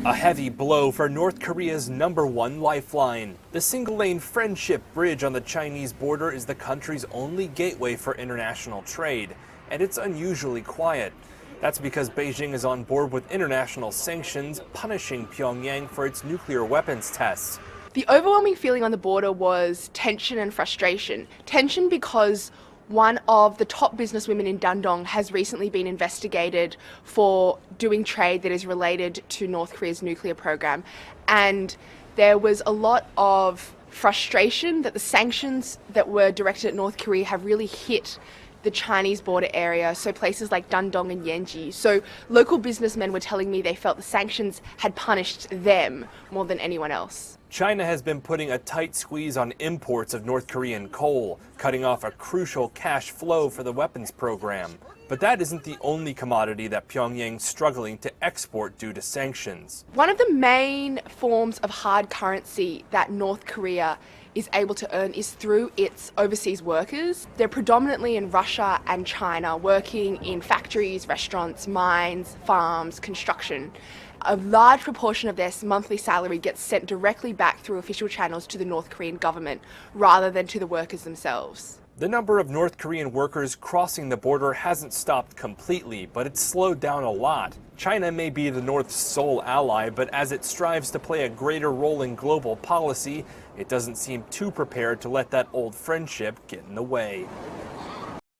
A heavy blow for North Korea's #1 lifeline. The single-lane friendship bridge on the Chinese border is the country's only gateway for international trade, and it's unusually quiet. That's because Beijing is on board with international sanctions, punishing Pyongyang for its nuclear weapons tests. The overwhelming feeling on the border was tension and frustration. Tension because one of the top businesswomen in Dandong has recently been investigated for doing trade that is related to North Korea's nuclear program. And there was a lot of frustration that the sanctions that were directed at North Korea have really hit the Chinese border area, so places like Dandong and Yanji. So local businessmen were telling me they felt the sanctions had punished them more than anyone else. China has been putting a tight squeeze on imports of North Korean coal, cutting off a crucial cash flow for the weapons program. But that isn't the only commodity that Pyongyang's struggling to export due to sanctions. One of the main forms of hard currency that North Korea is able to earn is through its overseas workers. They're predominantly in Russia and China, working in factories, restaurants, mines, farms, construction. A large proportion of their monthly salary gets sent directly back through official channels to the North Korean government, rather than to the workers themselves. The number of North Korean workers crossing the border hasn't stopped completely, but it's slowed down a lot. China may be the North's sole ally, but as it strives to play a greater role in global policy, it doesn't seem too prepared to let that old friendship get in the way.